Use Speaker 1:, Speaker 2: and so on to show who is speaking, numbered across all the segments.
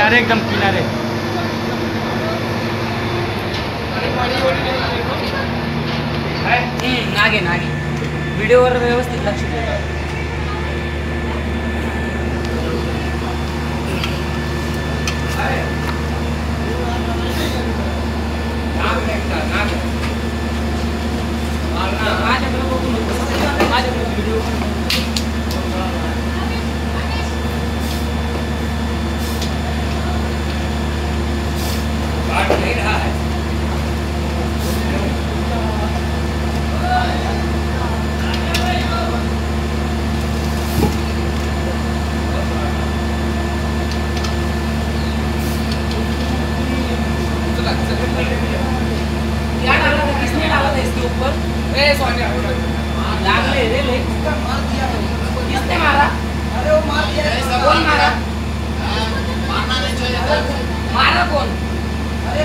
Speaker 1: किनारे एकदम किनारे.
Speaker 2: नागे नागे व्हिडिओवर व्यवस्थित लक्ष द्या. किसने मारा? अरे वो मार दिया. कौन मारा? मारना नहीं चाहिए. मारा कौन? अरे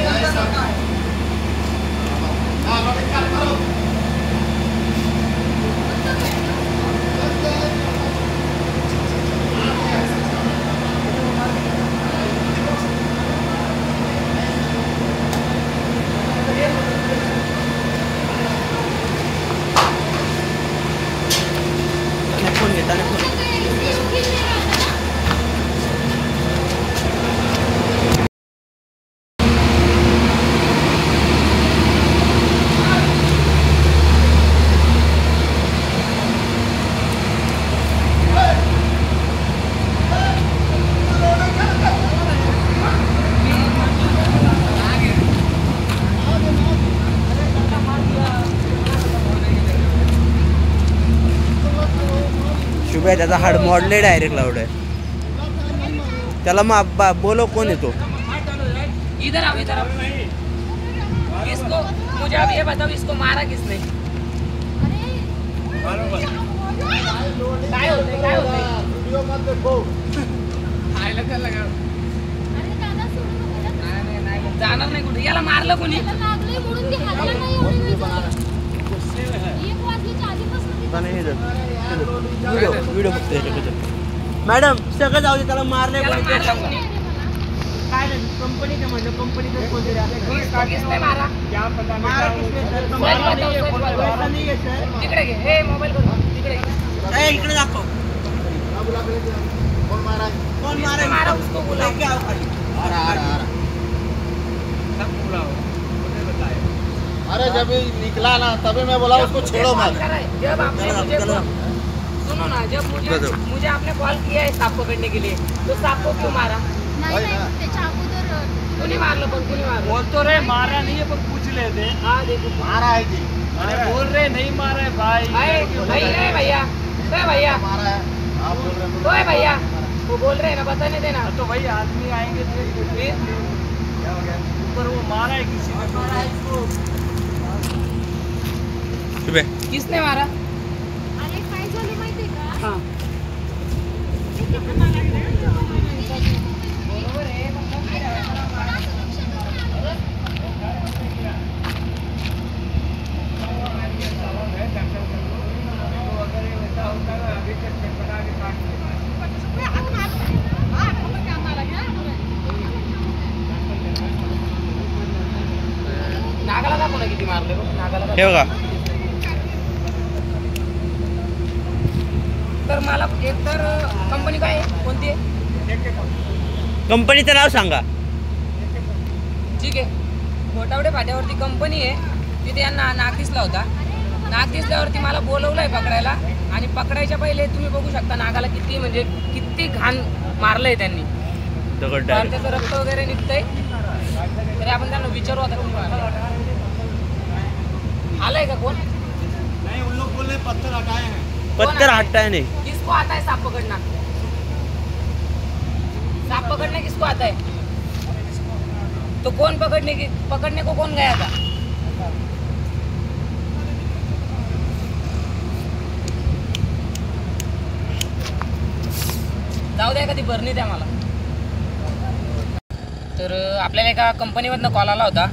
Speaker 3: शुभ्या त्याचा हाड मोडले डायरेक्ट लावडे. त्याला मग बोलो कोण येतो.
Speaker 2: इधर आओ इधर आओ. इसको मुझे अब ये बताओ इसको मारा किसने? काय होते वीडियो मत देखो. आयला कर लगा. अरे दादा सोडून नाही जाणार नाही कुठे. याला मारलं कोणी? याला लागले म्हणून ते हालला नाही एवढी वेळ. एक वाजल्याच्या आधीपासून
Speaker 3: व्हिडिओ बघतोय. मॅडम सगळं जाऊ दे. त्याला मारले कोणी?
Speaker 2: काय नाही कंपनी म्हणजे कंपनीचं कोणतरी आहे. किसने मारा? मारा किसने सर? कंपनी आहे सर. तिकडे घे. हे मोबाईल करून तिकडे घे.
Speaker 3: इकडे दाखव.
Speaker 1: कोण मारा?
Speaker 2: कौन मारा? उसको बुलाओ.
Speaker 3: क्या खाली.
Speaker 2: सब बुलाओ.
Speaker 1: अरे जब निकला ना तभी मैं बोला उसको छेड़ो मत.
Speaker 2: जब आपने मुझे सुनो ना, जब मुझे आपने कॉल किया है सांप पकड़ने के लिए, तो सांप को क्यों मारा? कुणी मारलं पण कुणी मारलं?
Speaker 1: बोल तो रहे मारा नहीं है पर पूछ लेते.
Speaker 2: हाँ देखो
Speaker 1: मारा है जी. अरे बोल रहे नहीं मारा है भाई.
Speaker 2: भैया भैया भैया
Speaker 1: मारा है. आप बोल रहे
Speaker 2: हैं भैया, वो बोल रहे हैं ना, बताने देना.
Speaker 1: तो भाई आदमी आएंगे फिर क्या हो गया. ऊपर वो मारा है किसी ने. मारा है इसको.
Speaker 2: किसने मारा?
Speaker 4: अरे काय झालं माहिती आहे का?
Speaker 2: हाँ नागाला दाखव ना किती मारले. नागाला
Speaker 3: हे बघा.
Speaker 2: तर मला एक तर कंपनी काय आहे? कोणती आहे?
Speaker 3: कंपनीचं नाव सांगा.
Speaker 2: ठीक आहे. घोटावडे फाट्यावरती कंपनी आहे. तिथे यांना नाग दिसला होता. नाग दिसल्यावरती मला बोलवलं आहे पकडायला. आणि पकडायच्या पहिले तुम्ही बघू शकता नागाला किती म्हणजे किती घाण मारलंय त्यांनी. त्याचं रक्त वगैरे निघतंय. तरी आपण त्यांना विचारू आता कोण मारलं. आलंय का कोण?
Speaker 1: नहीं उन लोग बोले पत्थर हटाए हैं.
Speaker 3: पत्थर हटता नहीं.
Speaker 2: किसको आता है सांप पकड़ना? सांप पकड़ना किसको आता है? तो कौन पकड़ने को कौन गया था? जाऊ द्या कधी भरणी द्या मला. तर आपल्याला एका कंपनीमधनं कॉल आला होता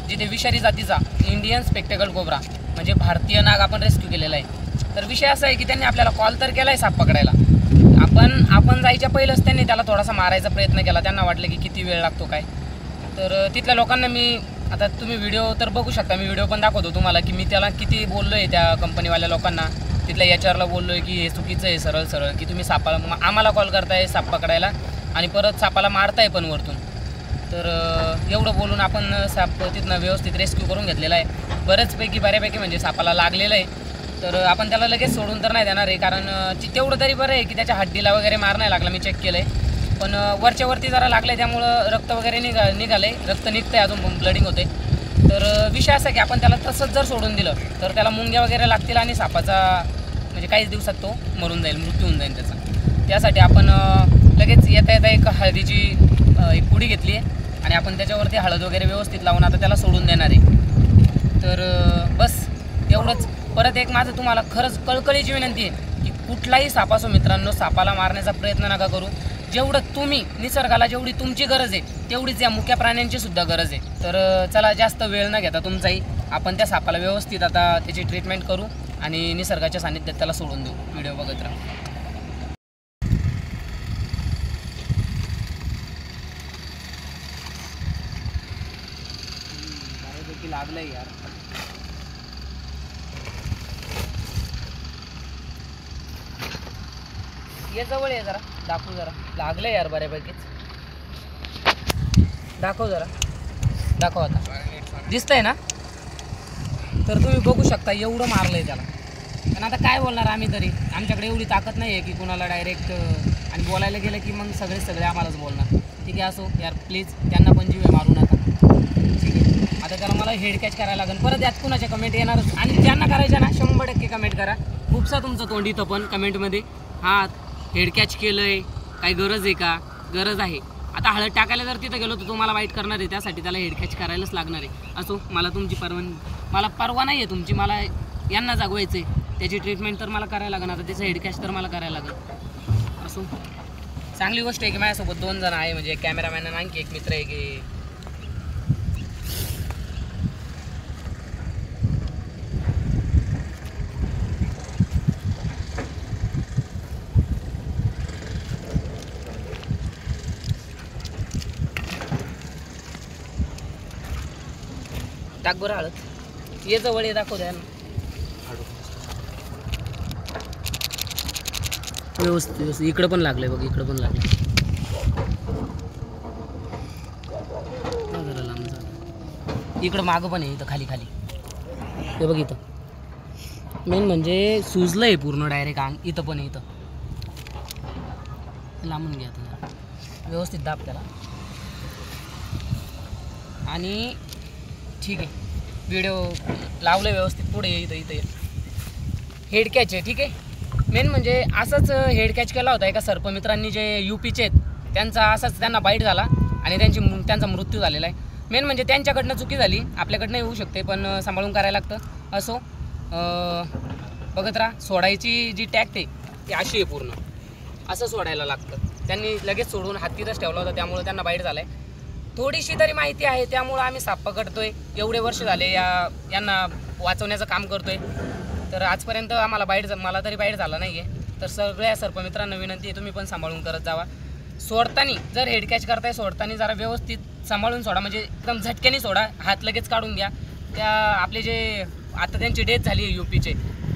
Speaker 2: जिथे विषारी जातीचा इंडियन स्पेक्टेकल कोब्रा म्हणजे भारतीय नाग आपण रेस्क्यू केलेला आहे. तर विषय असा आहे की त्यांनी आपल्याला कॉल तर केला आहे साप पकडायला. आपण जायच्या पहिलंच त्यांनी त्याला थोडासा मारायचा प्रयत्न केला. त्यांना वाटलं की किती वेळ लागतो काय. तर तिथल्या लोकांना मी आता तुम्ही व्हिडिओ तर बघू शकता, मी व्हिडिओ पण दाखवतो तुम्हाला की मी त्याला किती बोललो आहे त्या कंपनीवाल्या लोकांना. तिथल्या HR ला बोललो आहे की हे चुकीचं आहे सरळ सरळ, की तुम्ही सापाला आम्हाला कॉल करताय साप पकडायला आणि परत सापाला मारताय पण वरतून. तर एवढं बोलून आपण साप तिथनं व्यवस्थित रेस्क्यू करून घेतलेला आहे. बऱ्यापैकी म्हणजे सापाला लागलेलं आहे. तर आपण त्याला लगेच सोडून तर नाही देणार आहे, कारण तेवढं तरी बरं आहे की त्याच्या हड्डीला वगैरे मार नाही लागला. मी चेक केलं आहे, पण वरती जरा लागलं आहे, त्यामुळं रक्त वगैरे निघालं आहे, रक्त निघतं आहे, अजून ब्लडिंग होते. तर विषय असा की आपण त्याला तसंच जर सोडून दिलं तर त्याला मुंग्या वगैरे लागतील आणि सापाचा म्हणजे काहीच दिवसात तो मरून जाईल, मृत्यू होऊन जाईल त्याचा. त्यासाठी आपण लगेच येता एक हळदीची एक पुडी घेतली आहे आणि आपण त्याच्यावरती हळद वगैरे व्यवस्थित लावून आता त्याला सोडून देणार आहे. तर बस एवढंच. परत एक माझं तुम्हाला खरंच कळकळीची विनंती आहे की कुठलाही साप असो मित्रांनो, सापाला मारण्याचा प्रयत्न नका करू. जेवढं तुम्ही निसर्गाला जेवढी तुमची गरज आहे तेवढीच या मुक्या प्राण्यांची सुद्धा गरज आहे. तर चला जास्त वेळ न घेता तुमचाही आपण त्या सापाला व्यवस्थित आता त्याची ट्रीटमेंट करू आणि निसर्गाच्या सानिध्यात त्याला सोडून देऊ. व्हिडिओ बघत राहा. बऱ्यापैकी लागलंय यार. ये जवळ आहे, जरा दाखवू, जरा लागलं यार बऱ्यापैकीच. दाखव जरा, दाखव आता. दिसतंय ना? तर तुम्ही बघू शकता एवढं मारलंय त्याला. पण आता काय बोलणार आम्ही तरी, आमच्याकडे एवढी ताकद नाही आहे की कुणाला डायरेक्ट आणि बोलायला गेलं की मग सगळे आम्हालाच बोलणार. ठीक आहे, असो यार, प्लीज त्यांना पण जीव मारू नका. ठीक आहे, आता त्याला मला हेड कॅच करायला लागेल. परत यात कुणाच्या कमेंट येणारच आणि ज्यांना करायच्या ना 100% कमेंट करा. खूपसा तुमचं तोंड इथं पण कमेंटमध्ये, हां हेड कॅच केलं आहे, काही गरज आहे का? गरज आहे. आता हळद टाकायला जर तिथं गेलो तर तुम्हाला वाईट करणार आहे, त्यासाठी त्याला हेड कॅच करायलाच लागणार आहे. असो, मला तुमची मला परवा नाही आहे तुमची, मला यांना जागवायचं आहे. त्याची ट्रीटमेंट तर मला करायला लागणार, आता त्याचं हेड कॅच तर मला करायला लागेल. असो, चांगली गोष्ट आहे की माझ्यासोबत 2 जण आहे, म्हणजे एक कॅमेरामॅन आणि आणखी एक मित्र आहे की टाक बरं हळद. ये जवळ ये, दाखव द्या ना व्यवस्थित. इकडं पण लागलंय बघ, इकडं पण लागलं. इकडं मागं पण आहे, इथं खाली हे बघ. इथं मेन म्हणजे सुजलं आहे पूर्ण डायरेक्ट अंग. इथं पण आहे, इथं लांबून घ्या आता, व्यवस्थित दाब त्याला. आणि ठीक आहे, व्हिडिओ लावलं व्यवस्थित. पुढे इथं हेड कॅच आहे. ठीक आहे, मेन म्हणजे असंच हेड कॅच केला होता एका सर्पमित्रांनी जे UPचे आहेत. त्यांचा असाच त्यांना बाईट झाला आणि त्यांचा मृत्यू झालेला आहे. मेन म्हणजे त्यांच्याकडनं चुकी झाली, आपल्याकडनं येऊ शकते, पण सांभाळून करायला लागतं. असो, बघत राहा. सोडायची जी टॅक्ट आहे ती अशी आहे, पूर्ण असं सोडायला लागतं. त्यांनी लगेच सोडून हात तिथंच ठेवला होता, त्यामुळे त्यांना बाईट झाला आहे. थोडीशी तरी माहिती आहे, त्यामुळं आम्ही साप पकडतोय. एवढे वर्ष झाले यांना वाचवण्याचं काम करतोय. तर आजपर्यंत आम्हाला मला तरी बाईट झाला नाही आहे. तर सगळ्या सर्पमित्रांना विनंती आहे, तुम्ही पण सांभाळून करत जावा. सोडताना जर हेड कॅच करताय, सोडताना जरा व्यवस्थित सांभाळून सोडा, म्हणजे एकदम झटक्याने सोडा. हात लगेच काढून घ्या. आपले जे आता त्यांची डेथ झाली आहे UPचे,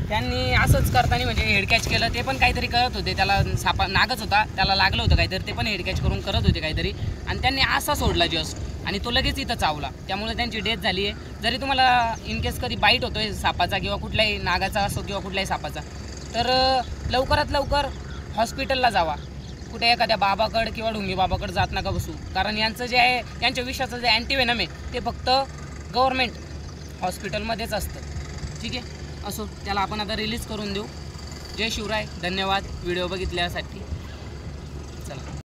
Speaker 2: त्यांनी असंच करताना म्हणजे हेड कॅच केलं. ते पण काहीतरी करत होते, त्याला नागच होता, त्याला लागलं होतं काहीतरी, ते पण हेड कॅच करून करत होते काहीतरी, आणि त्यांनी असा सोडला जस्ट, आणि तो लगेच इथं चावला, त्यामुळे त्यांची डेथ झाली आहे. जरी तुम्हाला इन केस कधी बाईट होतोय सापाचा किंवा कुठल्याही नागाचा असो किंवा कुठल्याही सापाचा, तर लवकरात लवकर हॉस्पिटलला जावा. कुठे एखाद्या बाबाकडे किंवा ढुंगी बाबाकडे जात नका बसू, कारण यांचं जे आहे, यांच्या विषाचं जे अँटीवेनम आहे ते फक्त गव्हर्मेंट हॉस्पिटलमध्येच असतं. ठीक आहे, असो, त्याला आपण आता रिलीज करून देऊ. जय शिवराय, धन्यवाद व्हिडिओ बघितल्यासाठी.